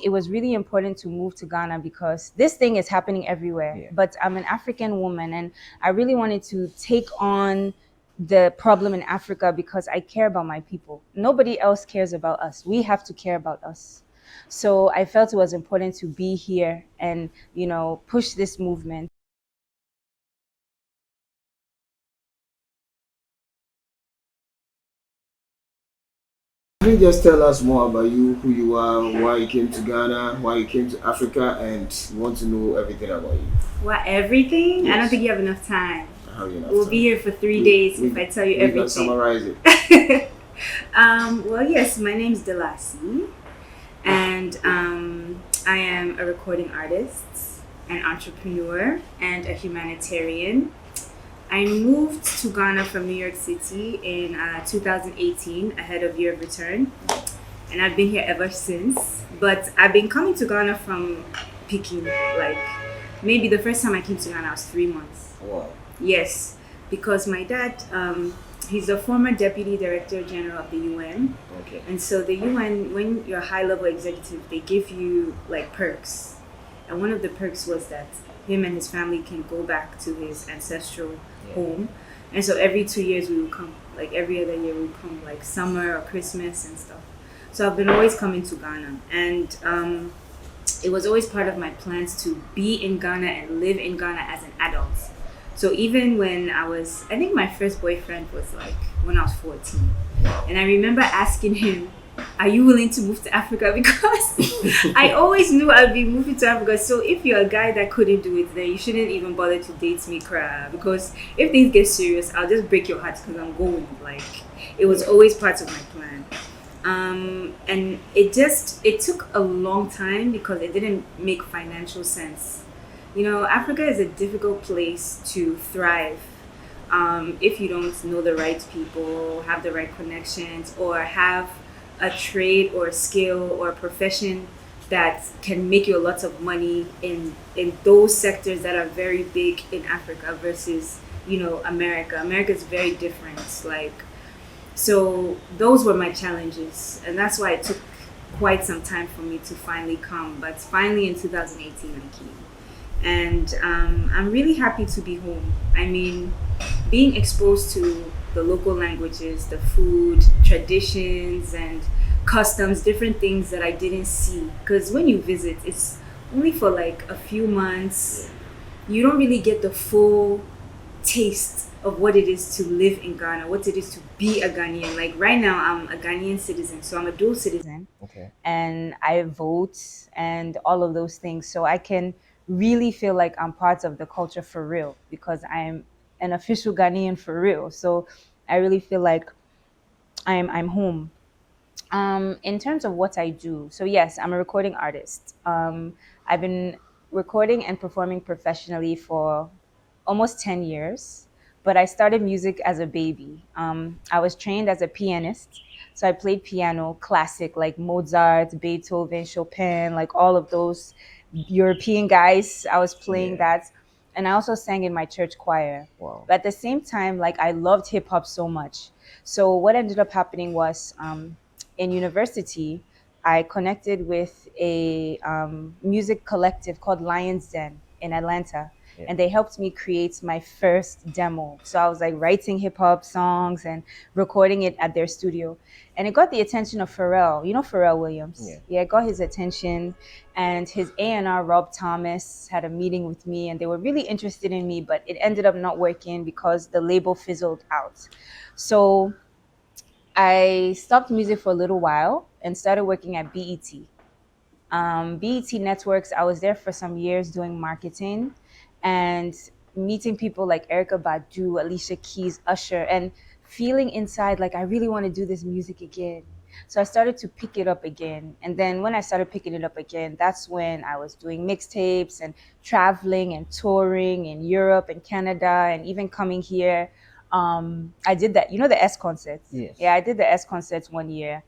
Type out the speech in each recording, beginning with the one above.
think it was really important to move to Ghana because this thing is happening everywhere. Yeah. But I'm an African woman, and I really wanted to take on the problem in Africa because I care about my people. Nobody else cares about us. We have to care about us. So I felt it was important to be here and, push this movement. Can you just tell us more about you, who you are, why you came to Ghana, why you came to Africa, and we want to know everything about you? What, everything? I don't Yes. think you have enough time. How you We'll be here for 3 days if I tell you we can everything. summarize it. Well, yes, my name's Dalasi, and I am a recording artist, an entrepreneur, and a humanitarian. I moved to Ghana from New York City in 2018, ahead of Year of Return, and I've been here ever since. But I've been coming to Ghana from Peking, like maybe the first time I came to Ghana I was 3 months. Wow. Yes, because my dad, he's a former Deputy Director General of the UN. Okay. And so the UN, when you're a high-level executive, they give you like perks. And one of the perks was that him and his family can go back to his ancestral home. And so every 2 years we would come, like every other year we would come, like summer or Christmas and stuff. So I've been always coming to Ghana. And it was always part of my plans to be in Ghana and live in Ghana as an adult. So even when I think my first boyfriend was like when I was 14. And I remember asking him, are you willing to move to Africa? Because I always knew I'd be moving to Africa. So if you're a guy that couldn't do it, then you shouldn't even bother to date me, crap. Because if things get serious, I'll just break your heart because I'm going. Like, it was always part of my plan. And it took a long time because it didn't make financial sense. Africa is a difficult place to thrive if you don't know the right people, have the right connections, or have a trade or a skill or a profession that can make you a lot of money in those sectors that are very big in Africa versus America. America is very different. So those were my challenges, and that's why it took quite some time for me to finally come. But finally, in 2018, I came. And I'm really happy to be home. I mean, being exposed to the local languages, the food, traditions, and customs, different things that I didn't see. Because when you visit, it's only for like a few months. You don't really get the full taste of what it is to live in Ghana, what it is to be a Ghanaian. Like right now, I'm a Ghanaian citizen, so I'm a dual citizen. Okay. And I vote and all of those things. So I can really feel like I'm part of the culture for real because I'm an official Ghanaian for real. So I really feel like I'm home. In terms of what I do, so yes, I'm a recording artist. I've been recording and performing professionally for almost 10 years, but I started music as a baby. I was trained as a pianist. So I played piano, classic, like Mozart, Beethoven, Chopin, like all of those European guys. I was playing that. And I also sang in my church choir. Wow. But at the same time, like I loved hip hop so much. So what ended up happening was in university, I connected with a music collective called Lion's Den in Atlanta. And they helped me create my first demo. So I was like writing hip hop songs and recording it at their studio. And it got the attention of Pharrell. You know Pharrell Williams? Yeah, it got his attention. And his A&R, Rob Thomas, had a meeting with me and they were really interested in me, but it ended up not working because the label fizzled out. So I stopped music for a little while and started working at BET. BET Networks, I was there for some years doing marketing and meeting people like Erica Badu, Alicia Keys, Usher, and feeling inside like I really want to do this music again. So I started to pick it up again. And then when I started picking it up again, that's when I was doing mixtapes and traveling and touring in Europe and Canada and even coming here. I did that, the S concerts. Yes. Yeah, I did the S concerts one year.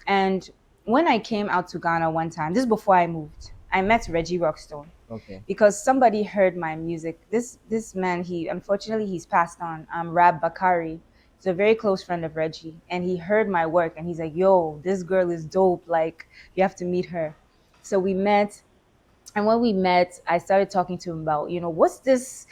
And when I came out to Ghana one time, this is before I moved, I met Reggie Rockstone. Okay. Because somebody heard my music. This man, unfortunately he's passed on. Rab Bakari. He's a very close friend of Reggie, and he heard my work and he's like, "Yo, this girl is dope. Like, you have to meet her." So we met, and when we met, I started talking to him about, what's this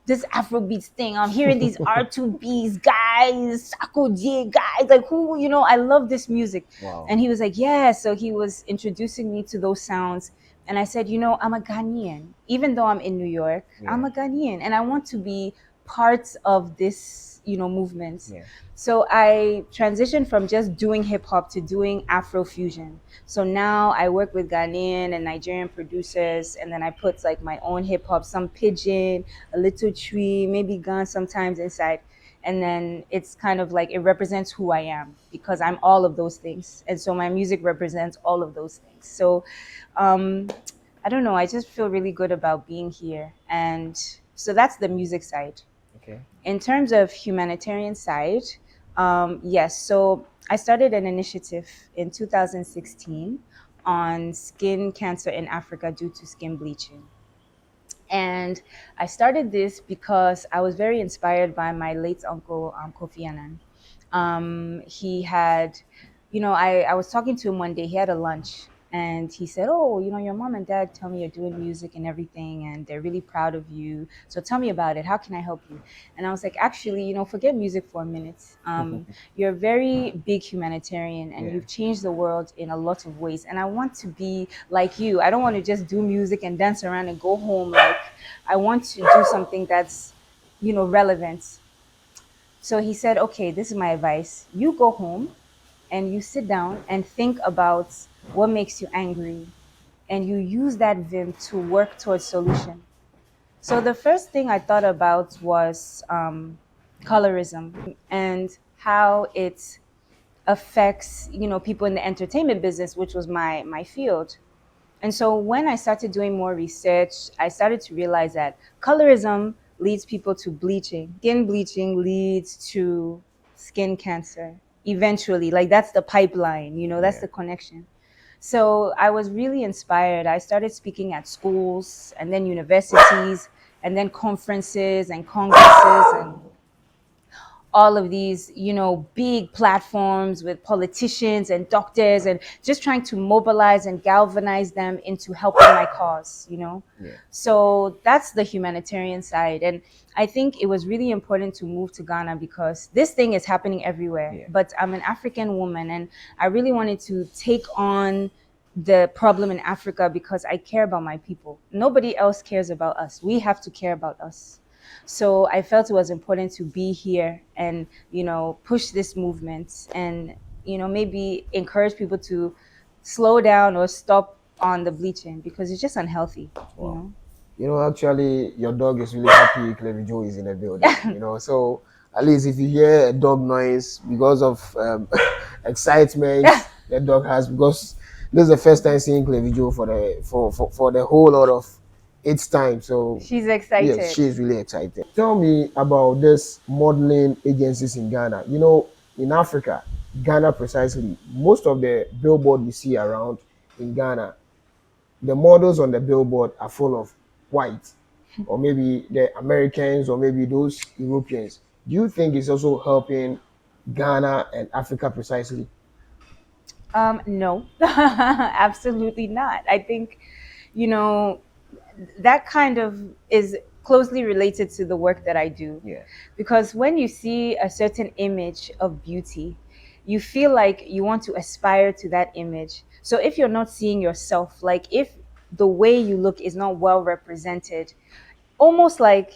Afrobeats thing? I'm hearing these R2Bs guys, Sako J guys, like who, I love this music. Wow. And he was like, yeah. So he was introducing me to those sounds. And I said, I'm a Ghanaian. Even though I'm in New York, I'm a Ghanaian. And I want to be part of this, movement. Yeah. So I transitioned from just doing hip hop to doing Afrofusion. So now I work with Ghanaian and Nigerian producers, and then I put like my own hip hop, some pidgin, a little tree, maybe gun sometimes inside. And then it's kind of like it represents who I am because I'm all of those things. And so my music represents all of those things. So um, I don't know, I just feel really good about being here. And so that's the music side. Okay. In terms of humanitarian side, yes. So I started an initiative in 2016 on skin cancer in Africa due to skin bleaching. And I started this because I was very inspired by my late uncle, Kofi Annan. He had, I was talking to him one day, he had a lunch, and he said, oh, your mom and dad tell me you're doing music and everything, and they're really proud of you. So tell me about it. How can I help you? And I was like, actually, forget music for a minute. You're a very big humanitarian, and you've changed the world in a lot of ways. And I want to be like you. I don't want to just do music and dance around and go home. Like, I want to do something that's, relevant. So he said, okay, this is my advice. You go home and you sit down and think about what makes you angry, and you use that vim to work towards solution. So the first thing I thought about was colorism and how it affects, people in the entertainment business, which was my field. And so when I started doing more research, I started to realize that colorism leads people to bleaching. Skin bleaching leads to skin cancer eventually. Like that's the pipeline, that's the connection. So I was really inspired. I started speaking at schools and then universities and then conferences and congresses and all of these, big platforms with politicians and doctors, and just trying to mobilize and galvanize them into helping my cause. So that's the humanitarian side. And I think it was really important to move to Ghana because this thing is happening everywhere. But I'm an African woman, and I really wanted to take on the problem in Africa because I care about my people. Nobody else cares about us. We have to care about us. So I felt it was important to be here and, push this movement and, maybe encourage people to slow down or stop on the bleaching because it's just unhealthy, Wow. Actually, your dog is really happy Aklevi Joe is in the building, So at least if you hear a dog noise because of excitement the dog has, because this is the first time seeing Aklevi Joe for the whole lot of its time. So she's excited. Yes, she's really excited. Tell me about this modeling agencies in Ghana. In Africa, Ghana precisely, most of the billboard you see around in Ghana, the models on the billboard are full of white, or maybe the Americans, or maybe those Europeans. Do you think it's also helping Ghana and Africa precisely? No, absolutely not. I think, that kind of is closely related to the work that I do. Yeah. Because when you see a certain image of beauty, you feel like you want to aspire to that image. So if you're not seeing yourself, like if the way you look is not well represented, almost like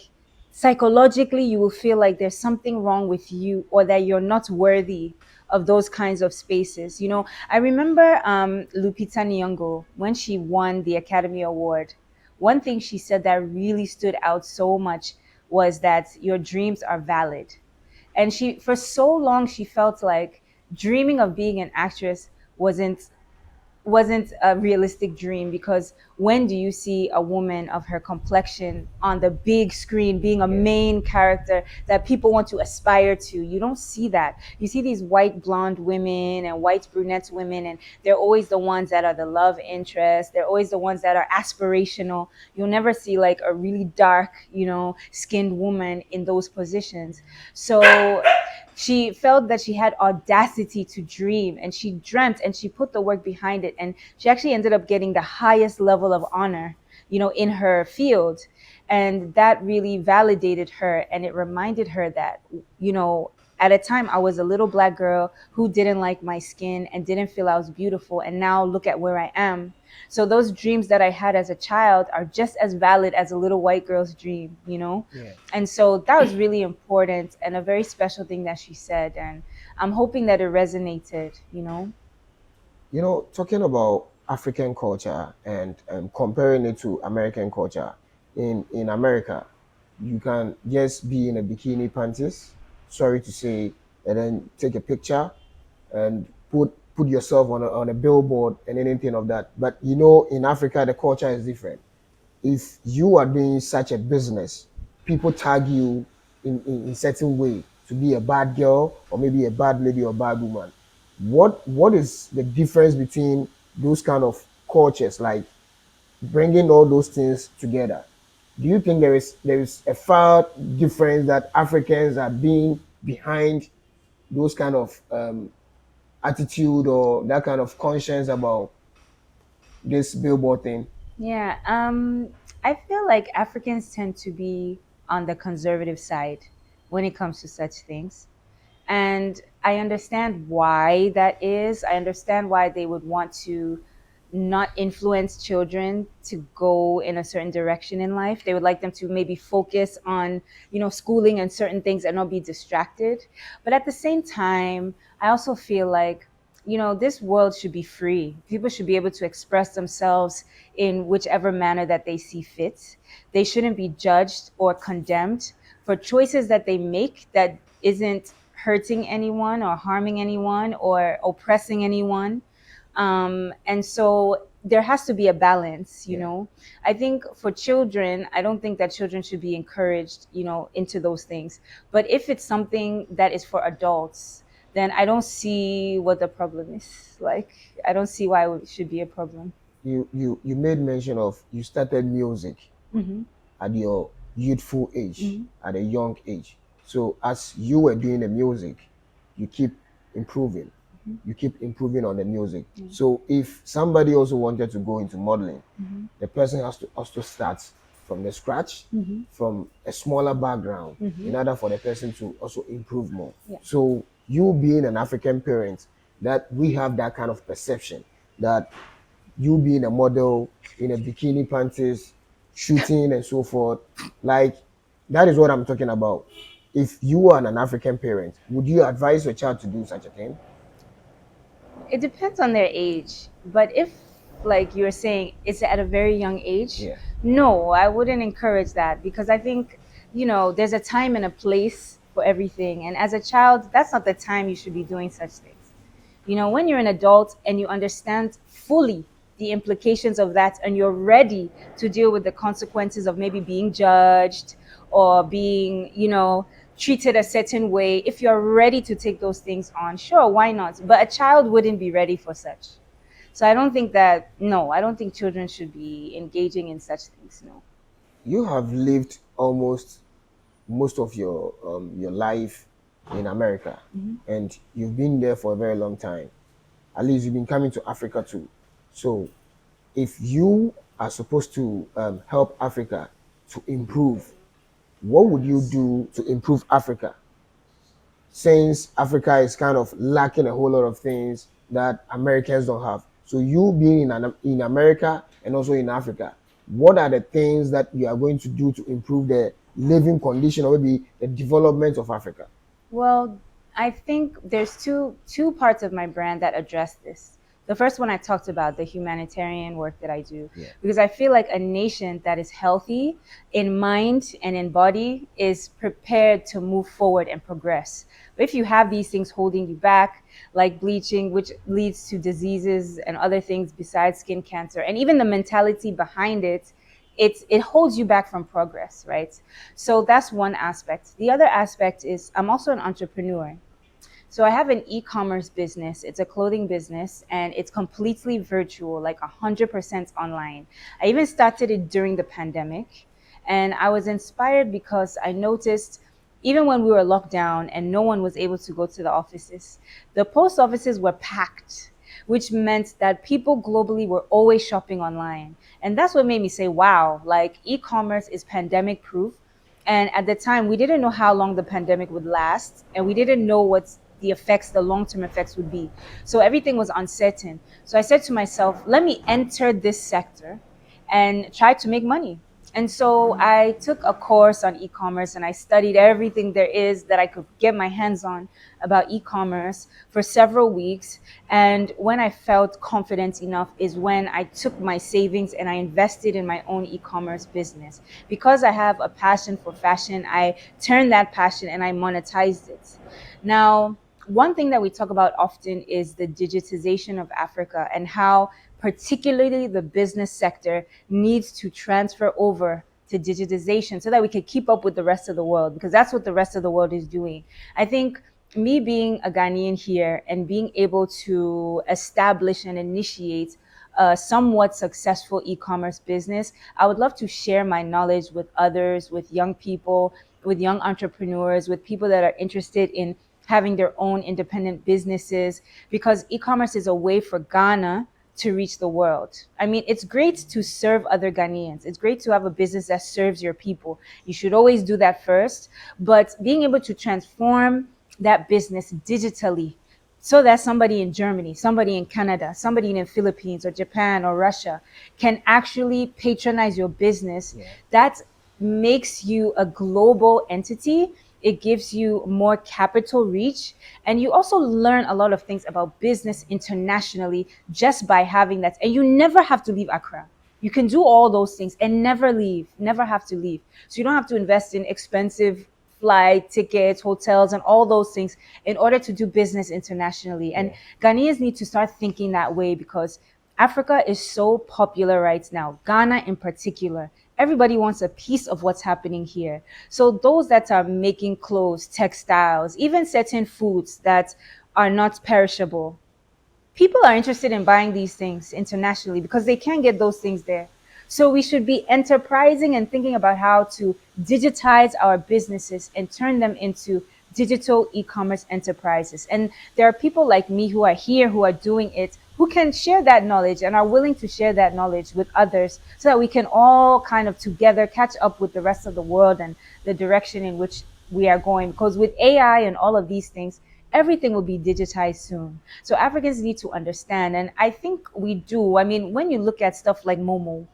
psychologically you will feel like there's something wrong with you or that you're not worthy of those kinds of spaces. I remember Lupita Nyong'o when she won the Academy Award. One thing she said that really stood out so much was that your dreams are valid. And she, for so long, she felt like dreaming of being an actress wasn't a realistic dream because when do you see a woman of her complexion on the big screen being a main character that people want to aspire to? You don't see that. You see these white blonde women and white brunette women, and they're always the ones that are the love interest. They're always the ones that are aspirational. You'll never see like a really dark, skinned woman in those positions. So she felt that she had audacity to dream, and she dreamt and she put the work behind it, and she actually ended up getting the highest level of honor, in her field. And that really validated her, and it reminded her that, at a time I was a little black girl who didn't like my skin and didn't feel I was beautiful, and now look at where I am. So those dreams that I had as a child are just as valid as a little white girl's dream. Yeah. And so that was really important and a very special thing that she said, and I'm hoping that it resonated. Talking about African culture and comparing it to American culture, in America, you can just be in a bikini panties, sorry to say, and then take a picture and put yourself on a billboard and anything of that. But in Africa, the culture is different. If you are doing such a business, people tag you in certain way to be a bad girl or maybe a bad lady or bad woman. What is the difference between those kind of cultures, like bringing all those things together? Do you think there is a far difference that Africans are being behind those kind of attitude or that kind of conscience about this billboard thing? Yeah, I feel like Africans tend to be on the conservative side when it comes to such things. And I understand why that is. I understand why they would want to not influence children to go in a certain direction in life. They would like them to maybe focus on, schooling and certain things and not be distracted. But at the same time, I also feel like, this world should be free. People should be able to express themselves in whichever manner that they see fit. They shouldn't be judged or condemned for choices that they make that isn't hurting anyone or harming anyone or oppressing anyone. And so there has to be a balance, you Yeah. know. I think for children, I don't think that children should be encouraged, into those things. But if it's something that is for adults, then I don't see what the problem is. Like, I don't see why it should be a problem. You made mention of you started music Hmm. at your youthful age, Hmm. at a young age. So as you were doing the music, you keep improving. You keep improving on the music. So if somebody also wanted to go into modeling, Hmm. the person has to also start from the scratch, Hmm. from a smaller background, Hmm. in order for the person to also improve more. Yeah. So you being an African parent, that we have that kind of perception that you being a model in a bikini panties, shooting and so forth, like that is what I'm talking about. If you are an African parent, would you advise your child to do such a thing? It depends on their age. But if, like you're saying, it's at a very young age, Yeah. no, I wouldn't encourage that, because I think, there's a time and a place for everything. And as a child, that's not the time you should be doing such things. When you're an adult and you understand fully the implications of that, and you're ready to deal with the consequences of maybe being judged or being, treated a certain way, if you're ready to take those things on, sure, why not? But a child wouldn't be ready for such. So I don't think that, no, I don't think children should be engaging in such things, no. You have lived almost most of your life in America, Hmm. and you've been there for a very long time. At least you've been coming to Africa too. So if you are supposed to help Africa to improve, what would you do to improve Africa? Since Africa is kind of lacking a whole lot of things that Americans don't have. So you being in America and also in Africa, what are the things that you are going to do to improve the living condition or maybe the development of Africa? Well, I think there's two parts of my brand that address this. The first one I talked about, the humanitarian work that I do, Yeah. because I feel like a nation that is healthy in mind and in body is prepared to move forward and progress. But if you have these things holding you back, like bleaching, which leads to diseases and other things besides skin cancer, and even the mentality behind it, it holds you back from progress, right? So that's one aspect. The other aspect is I'm also an entrepreneur. So I have an e-commerce business. It's a clothing business, and it's completely virtual, like 100% online. I even started it during the pandemic, and I was inspired because I noticed even when we were locked down and no one was able to go to the offices, the post offices were packed, which meant that people globally were always shopping online. And that's what made me say, wow, like e-commerce is pandemic proof. And at the time, we didn't know how long the pandemic would last, and we didn't know what the long term effects would be. So everything was uncertain. So I said to myself, let me enter this sector and try to make money. And so I took a course on e-commerce and I studied everything there is that I could get my hands on about e-commerce for several weeks. And when I felt confident enough is when I took my savings and I invested in my own e-commerce business. Because I have a passion for fashion, I turned that passion and I monetized it. Now, one thing that we talk about often is the digitization of Africa and how particularly the business sector needs to transfer over to digitization so that we can keep up with the rest of the world, because that's what the rest of the world is doing. I think me being a Ghanaian here and being able to establish and initiate a somewhat successful e-commerce business, I would love to share my knowledge with others, with young people, with young entrepreneurs, with people that are interested in having their own independent businesses, because e-commerce is a way for Ghana to reach the world. I mean, it's great to serve other Ghanaians. It's great to have a business that serves your people. You should always do that first. But being able to transform that business digitally so that somebody in Germany, somebody in Canada, somebody in the Philippines or Japan or Russia can actually patronize your business, that makes you a global entity. It gives you more capital reach. And you also learn a lot of things about business internationally just by having that. And you never have to leave Accra. You can do all those things and never leave, never have to leave. So you don't have to invest in expensive flight tickets, hotels, and all those things in order to do business internationally. And Ghanaians need to start thinking that way, because Africa is so popular right now, Ghana in particular. Everybody wants a piece of what's happening here. So those that are making clothes, textiles, even certain foods that are not perishable, people are interested in buying these things internationally because they can't get those things there. So we should be enterprising and thinking about how to digitize our businesses and turn them into digital e-commerce enterprises. And there are people like me who are here, who are doing it, who can share that knowledge and are willing to share that knowledge with others so that we can all kind of together catch up with the rest of the world and the direction in which we are going. Because with AI and all of these things, everything will be digitized soon. So Africans need to understand, and I think we do. I mean, when you look at stuff like Momo,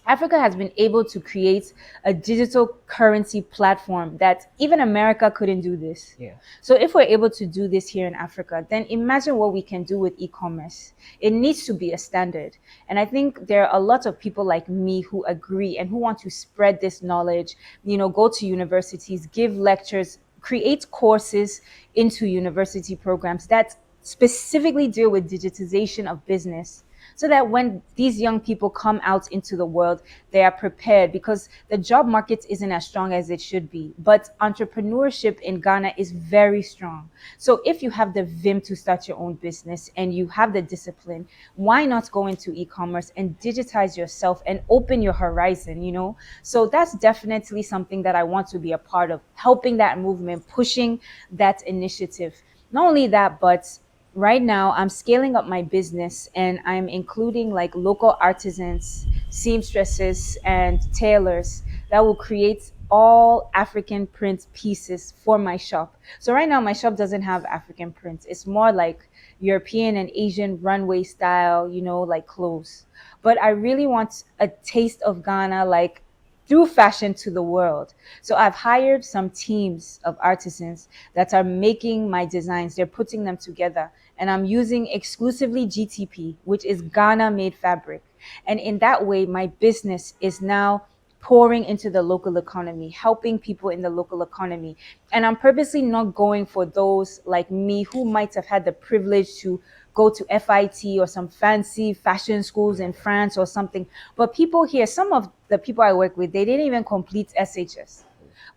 Africa has been able to create a digital currency platform that even America couldn't do this. So if we're able to do this here in Africa, then imagine what we can do with e-commerce. It needs to be a standard. And I think there are a lot of people like me who agree and who want to spread this knowledge, go to universities, give lectures, create courses into university programs that specifically deal with digitization of business, so that when these young people come out into the world, they are prepared, because the job market isn't as strong as it should be. But entrepreneurship in Ghana is very strong. So if you have the vim to start your own business and you have the discipline, why not go into e-commerce and digitize yourself and open your horizon? So that's definitely something that I want to be a part of, helping that movement, pushing that initiative. Not only that, but right now I'm scaling up my business and I'm including like local artisans, seamstresses, and tailors that will create all African print pieces for my shop. So right now my shop doesn't have African print. It's more like European and Asian runway style, like clothes. But I really want a taste of Ghana, like through fashion to the world. So I've hired some teams of artisans that are making my designs. They're putting them together. And I'm using exclusively GTP, which is Ghana made fabric. And in that way, my business is now pouring into the local economy, helping people in the local economy. And I'm purposely not going for those like me who might have had the privilege to go to FIT or some fancy fashion schools in France or something. But people here, some of the people I work with, they didn't even complete SHS.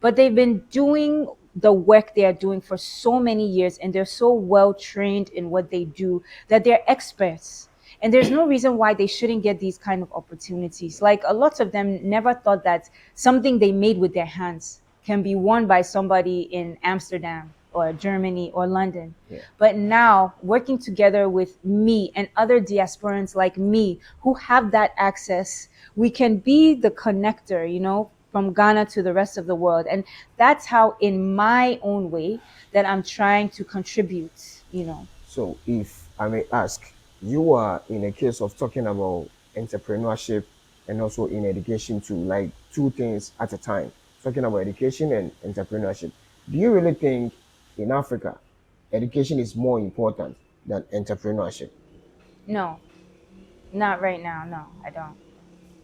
But they've been doing the work they are doing for so many years, and they're so well trained in what they do that they're experts. And there's no reason why they shouldn't get these kind of opportunities. Like a lot of them never thought that something they made with their hands can be won by somebody in Amsterdam or Germany or London. Yeah. But now, working together with me and other diasporans like me who have that access, we can be the connector, from Ghana to the rest of the world. And that's how, in my own way, that I'm trying to contribute. So, if I may ask, you are in a case of talking about entrepreneurship and also in education too, like two things at a time, talking about education and entrepreneurship. Do you really think in Africa, education is more important than entrepreneurship? No, not right now. No, I don't.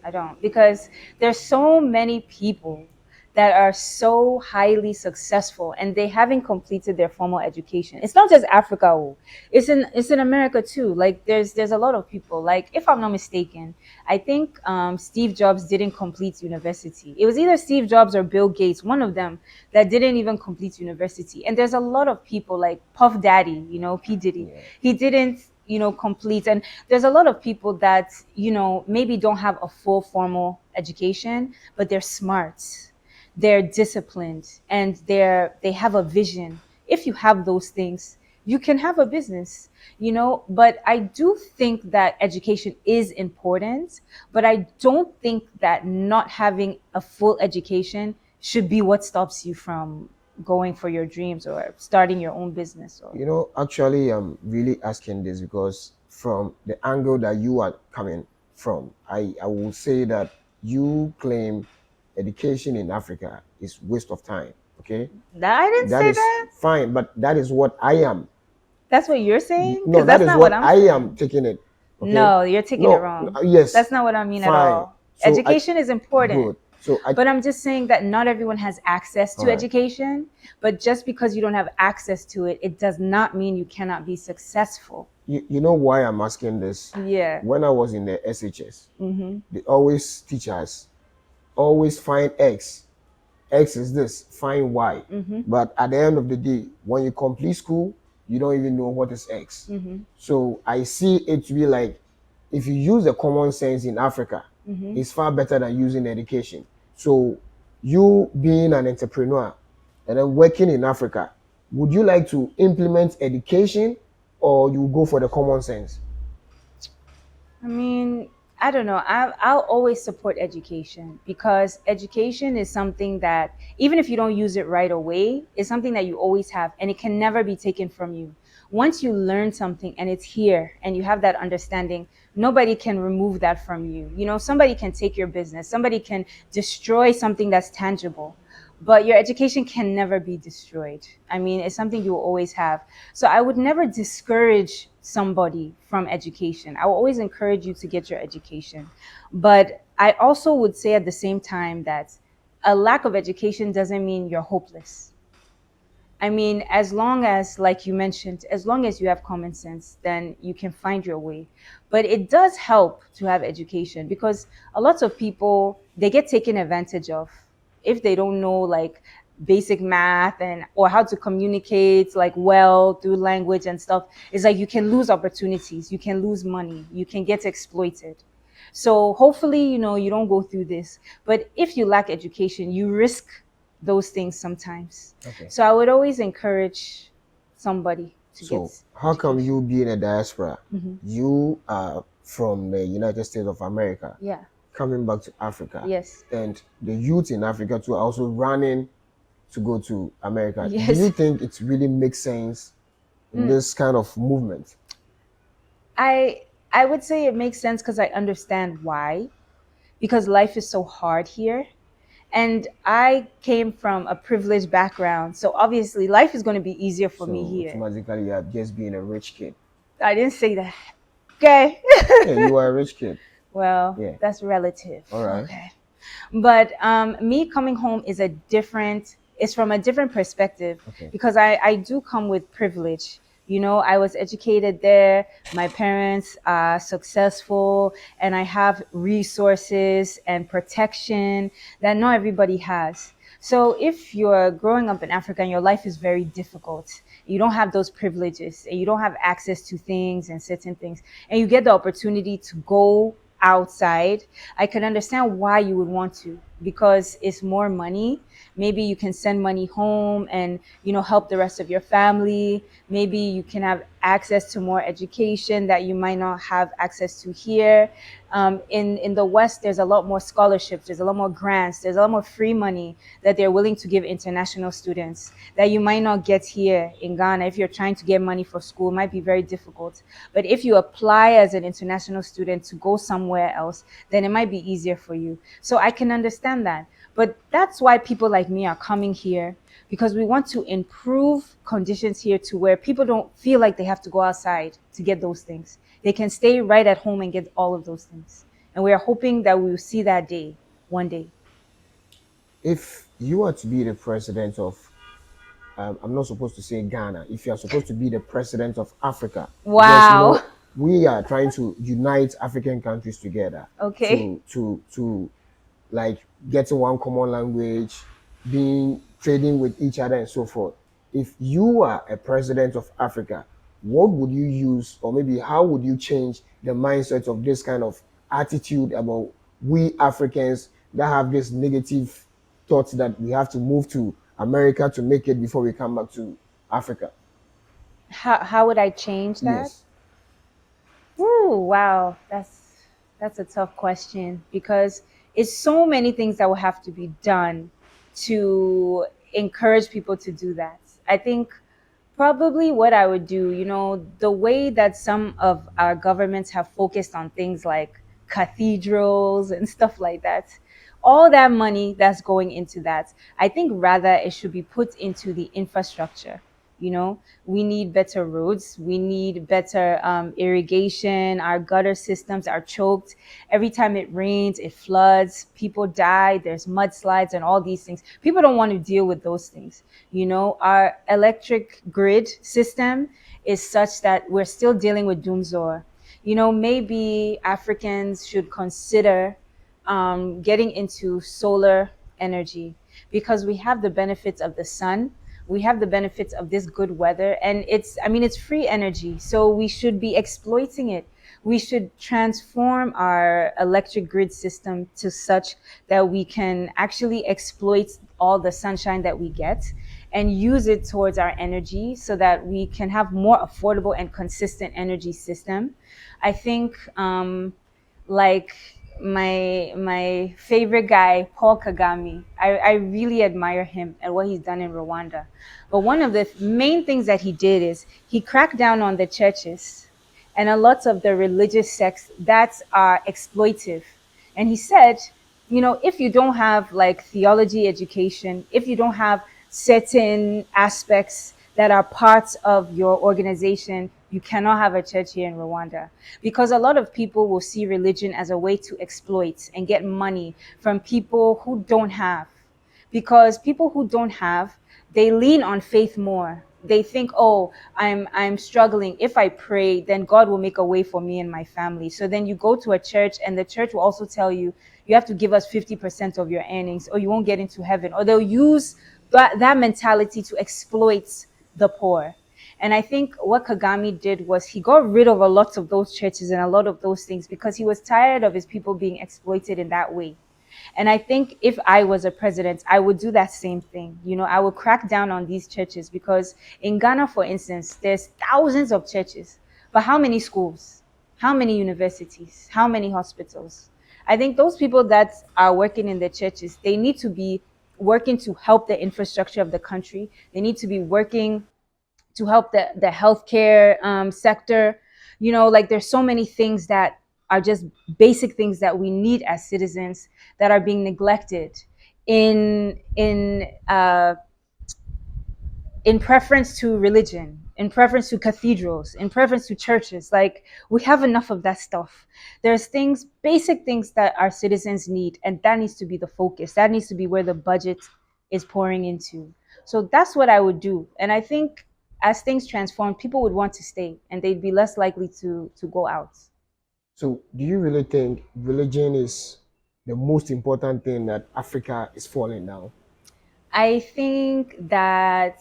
I don't, because there's so many people that are so highly successful and they haven't completed their formal education. It's not just Africa, it's in America too. Like there's a lot of people. Like, if I'm not mistaken, I think Steve Jobs didn't complete university. It was either Steve Jobs or Bill Gates, one of them, that didn't even complete university. And there's a lot of people like Puff Daddy, P Diddy. Yeah. He didn't complete. And there's a lot of people that maybe don't have a full formal education, but they're smart, they're disciplined, and they have a vision. If you have those things, you can have a business. But I do think that education is important, but I don't think that not having a full education should be what stops you from going for your dreams or starting your own business. Or Actually, I'm really asking this because from the angle that you are coming from, I will say that you claim education in Africa is waste of time. Okay, I didn't that say is that. fine, but that is what I am. That's what you're saying? No, Because that that's is not what what I'm I saying. am taking it. Okay? No, you're taking No, it wrong. yes, That's not what I mean at fine. all. So Education is important. good. So But I'm just saying that not everyone has access to All right. education. But just because you don't have access to it, it does not mean you cannot be successful. you know why I'm asking this? Yeah. When I was in the SHS, they always teach us, always find X. X is this, find Y. But at the end of the day, when you complete school, you don't even know what is X. So I see it to be like, if you use the common sense in Africa, it's far better than using education. So you being an entrepreneur and then working in Africa, would you like to implement education or you go for the common sense? I mean, I don't know. I'll always support education, because education is something that, even if you don't use it right away, is something that you always have, and it can never be taken from you. Once you learn something and it's here and you have that understanding, nobody can remove that from you. Somebody can take your business, somebody can destroy something that's tangible, but your education can never be destroyed. I mean, it's something you will always have. So I would never discourage somebody from education. I will always encourage you to get your education. But I also would say at the same time that a lack of education doesn't mean you're hopeless. I mean, as long as, like you mentioned, as long as you have common sense, then you can find your way. But it does help to have education, because a lot of people, they get taken advantage of if they don't know like basic math and or how to communicate like well through language and stuff. It's like you can lose opportunities, you can lose money, you can get exploited. So hopefully, you don't go through this. But if you lack education, you risk those things sometimes. Okay. So I would always encourage somebody to So get how come education. you being a diaspora, you are from the United States of America, Yeah. coming back to Africa, Yes. and the youth in Africa too are also running to go to America. Yes. Do you think it really makes sense in this kind of movement? I would say it makes sense because I understand why. Because life is so hard here. And I came from a privileged background. So obviously life is going to be easier for me here. Automatically you are just being a rich kid. I didn't say that. Okay. Yeah, you are a rich kid. Well, Yeah. that's relative. All right. Okay. But me coming home it's from a different perspective. Okay. Because I do come with privilege. I was educated there. My parents are successful, and I have resources and protection that not everybody has. So if you're growing up in Africa and your life is very difficult, you don't have those privileges and you don't have access to things and certain things, and you get the opportunity to go outside, I can understand why you would want to. because it's more money. Maybe you can send money home and, help the rest of your family. Maybe you can have access to more education that you might not have access to here. In the West, there's a lot more scholarships, there's a lot more grants, there's a lot more free money that they're willing to give international students that you might not get here in Ghana. If you're trying to get money for school, it might be very difficult. But if you apply as an international student to go somewhere else, then it might be easier for you. So I can understand that. But that's why people like me are coming here, because we want to improve conditions here to where people don't feel like they have to go outside to get those things. They can stay right at home and get all of those things. And we are hoping that we will see that day one day. If you are to be the president of, I'm not supposed to say Ghana, if you are supposed to be the president of Africa, because Wow. we are trying to unite African countries together Okay. to like getting one common language, being trading with each other and so forth. If you are a president of Africa, what would you use, or maybe how would you change the mindset of this kind of attitude about we Africans that have this negative thoughts that we have to move to America to make it before we come back to Africa? How would I change that? Yes. Ooh, wow. That's a tough question, because it's so many things that will have to be done to encourage people to do that. I think probably what I would do, the way that some of our governments have focused on things like cathedrals and stuff like that, all that money that's going into that, I think rather it should be put into the infrastructure. We need better roads, we need better irrigation. Our gutter systems are choked. Every time it rains, it floods, people die, there's mudslides and all these things. People don't want to deal with those things. Our electric grid system is such that we're still dealing with doomsor. Maybe Africans should consider getting into solar energy, because we have the benefits of the sun, we have the benefits of this good weather, and it's free energy, so we should be exploiting it. We should transform our electric grid system to such that we can actually exploit all the sunshine that we get and use it towards our energy so that we can have more affordable and consistent energy system. I think like my favorite guy, Paul Kagame. I really admire him and what he's done in Rwanda. But one of the main things that he did is he cracked down on the churches and a lot of the religious sects that are exploitive. And he said, if you don't have like theology education, if you don't have certain aspects that are parts of your organization, you cannot have a church here in Rwanda, because a lot of people will see religion as a way to exploit and get money from people who don't have. Because people who don't have, they lean on faith more. They think, oh, I'm struggling. If I pray, then God will make a way for me and my family. So then you go to a church, and the church will also tell you, you have to give us 50% of your earnings or you won't get into heaven. Or they'll use that mentality to exploit the poor. And I think what Kagame did was he got rid of a lot of those churches and a lot of those things, because he was tired of his people being exploited in that way. And I think if I was a president, I would do that same thing. I would crack down on these churches, because in Ghana, for instance, there's thousands of churches, but how many schools? How many universities? How many hospitals? I think those people that are working in the churches, they need to be working to help the infrastructure of the country. They need to be working to help the healthcare sector. Like there's so many things that are just basic things that we need as citizens that are being neglected in preference to religion, in preference to cathedrals, in preference to churches. Like we have enough of that stuff. There's things, basic things that our citizens need, and that needs to be the focus. That needs to be where the budget is pouring into. So that's what I would do. And I think as things transform, people would want to stay and they'd be less likely to go out. So, do you really think religion is the most important thing that Africa is falling down? I think that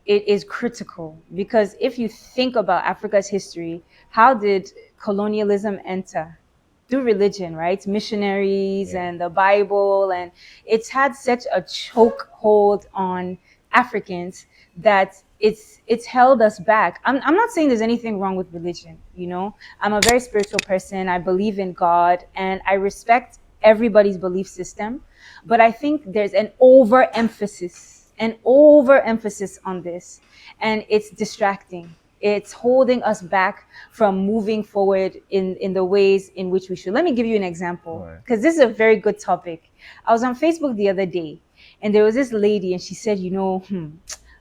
it is critical, because if you think about Africa's history, how did colonialism enter? through religion, right? Missionaries and the Bible, and it's had such a chokehold on Africans that it's held us back. I'm not saying there's anything wrong with religion, you know. I'm a very spiritual person. I believe in God and I respect everybody's belief system, but I think there's an overemphasis on this, and it's distracting. It's holding us back from moving forward in the ways in which we should. Let me give you an example, because this is a very good topic. I was on Facebook the other day, and there was this lady, and she said,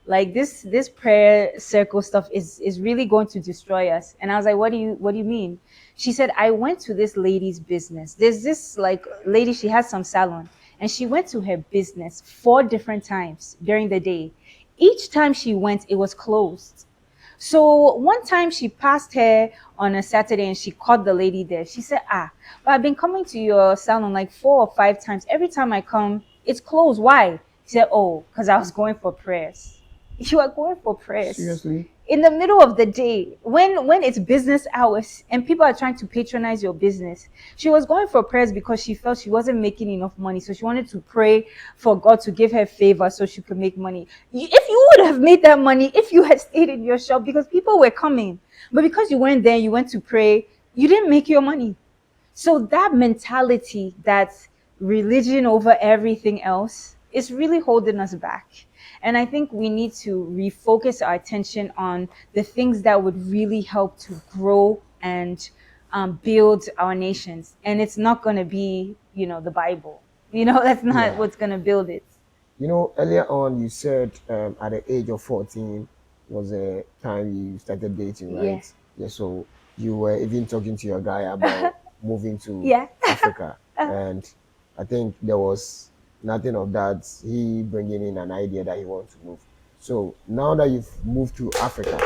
like this prayer circle stuff is really going to destroy us. And I was like, what do you mean? She said, I went to this lady's business. There's this like lady, she has some salon, and she went to her business 4 different times during the day. Each time she went, it was closed. So one time she passed her on a Saturday and she caught the lady there. She said, but I've been coming to your salon like 4 or 5 times. Every time I come, it's closed. Why? She said, oh, because I was going for prayers. You are going for prayers. Seriously? In the middle of the day, when it's business hours and people are trying to patronize your business. She was going for prayers because she felt she wasn't making enough money. So she wanted to pray for God to give her favor so she could make money. If you would have made that money, if you had stayed in your shop, because people were coming. But because you went there, you went to pray, you didn't make your money. So that mentality, that religion over everything else, is really holding us back. And I think we need to refocus our attention on the things that would really help to grow and build our nations. And it's not going to be, the Bible. That's not what's going to build it. Earlier on you said at the age of 14 was a time you started dating, right? Yeah. So you were even talking to your guy about moving to Africa. And I think there was nothing of that, he bringing in an idea that he wants to move. So now that you've moved to Africa,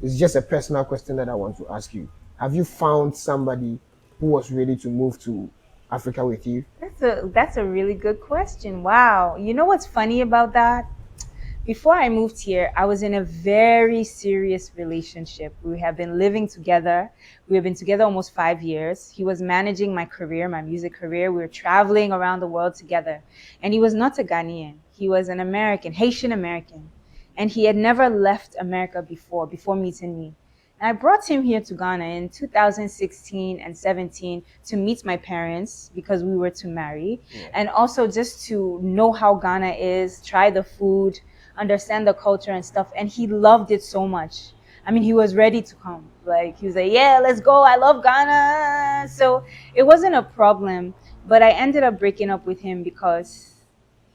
it's just a personal question that I want to ask you. Have you found somebody who was ready to move to Africa with you? That's a really good question. Wow. You know what's funny about that? Before I moved here, I was in a very serious relationship. We have been living together. We have been together almost 5 years. He was managing my career, my music career. We were traveling around the world together. And he was not a Ghanaian. He was an American, Haitian American. And he had never left America before meeting me. And I brought him here to Ghana in 2016 and 17 to meet my parents because we were to marry. Yeah. And also just to know how Ghana is, try the food, understand the culture and stuff. And he loved it so much. I mean, he was ready to come. Like, he was like, yeah, let's go. I love Ghana. So it wasn't a problem. But I ended up breaking up with him because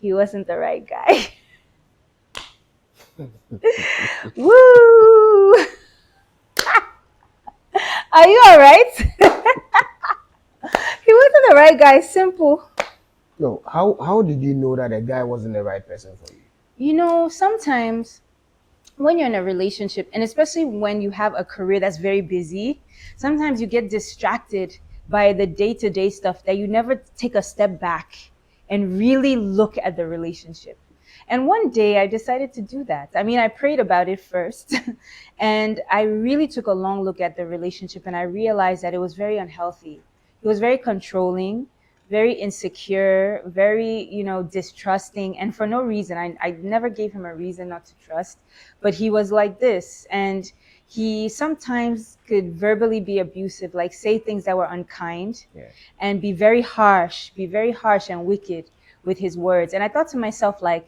he wasn't the right guy. Woo! Are you all right? He wasn't the right guy. Simple. No, how did you know that a guy wasn't the right person for you? Sometimes when you're in a relationship, and especially when you have a career that's very busy, sometimes you get distracted by the day-to-day stuff that you never take a step back and really look at the relationship. And one day I decided to do that. I mean, I prayed about it first and I really took a long look at the relationship and I realized that it was very unhealthy. It was very controlling, very insecure, very, distrusting. And for no reason, I never gave him a reason not to trust, but he was like this. And he sometimes could verbally be abusive, like say things that were unkind and be very harsh and wicked with his words. And I thought to myself, like,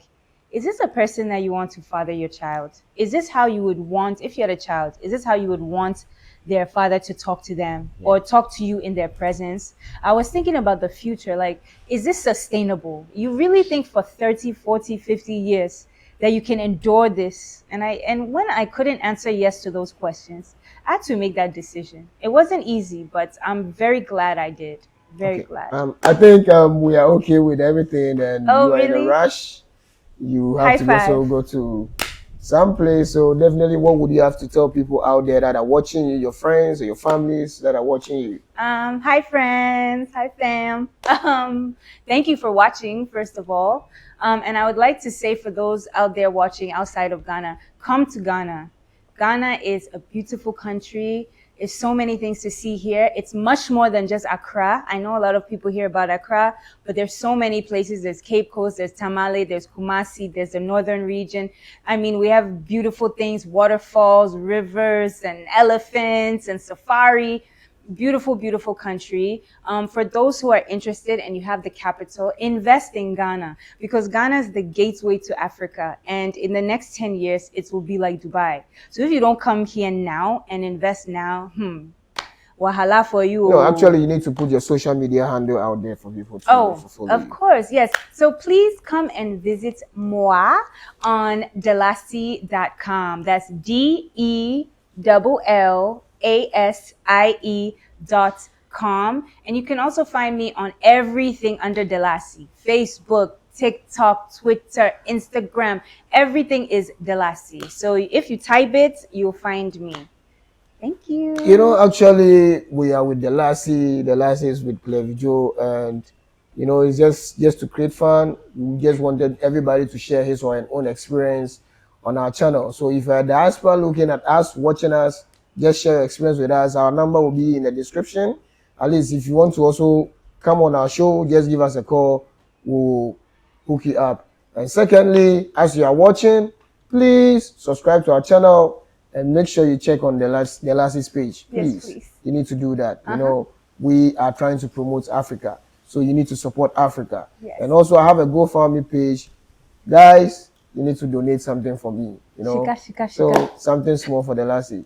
is this a person that you want to father your child? Is this how you would want, if you had a child, is this how you would want their father to talk to them or talk to you in their presence? I was thinking about the future, like, is this sustainable? You really think for 30, 40, 50 years that you can endure this? And when I couldn't answer yes to those questions, I had to make that decision. It wasn't easy, but I'm very glad I did. Very glad. I think we are okay with everything, and you are in a rush. You have to also go to some place. So definitely, what would you have to tell people out there that are watching you, your friends or your families that are watching you? Hi friends, hi fam. Thank you for watching, first of all. And I would like to say for those out there watching outside of Ghana, come to Ghana. Ghana is a beautiful country. There's so many things to see here. It's much more than just Accra. I know a lot of people hear about Accra, but there's so many places. There's Cape Coast, there's Tamale, there's Kumasi, there's the northern region. I mean, we have beautiful things, waterfalls, rivers, and elephants, and safari. Beautiful, beautiful country. For those who are interested and you have the capital, invest in Ghana, because Ghana is the gateway to Africa. And in the next 10 years, it will be like Dubai. So if you don't come here now and invest now, wahala for you. No, actually, you need to put your social media handle out there for people to follow of you. course, yes. So please come and visit moi on Dalasi.com. That's DELLASIE.com. And you can also find me on everything under Dalasi: Facebook, TikTok, Twitter, Instagram. Everything is Dalasi. So if you type it, you'll find me. Thank you. You know, actually, we are with Dalasi. Dalasi is with Clevi Joe, and you know, it's just to create fun. We just wanted everybody to share his or her own experience on our channel. So if you're a diaspora looking at us, watching us, just share your experience with us. Our number will be in the description. At least if you want to also come on our show, just give us a call. We'll hook you up. And secondly, as you are watching, please subscribe to our channel and make sure you check on the last page. Please. Yes, please. You need to do that. You know, we are trying to promote Africa, so you need to support Africa. Yes. And also, I have a GoFundMe page, guys. You need to donate something for me. You know, Shika, shika, so shika. something small for Dalasi.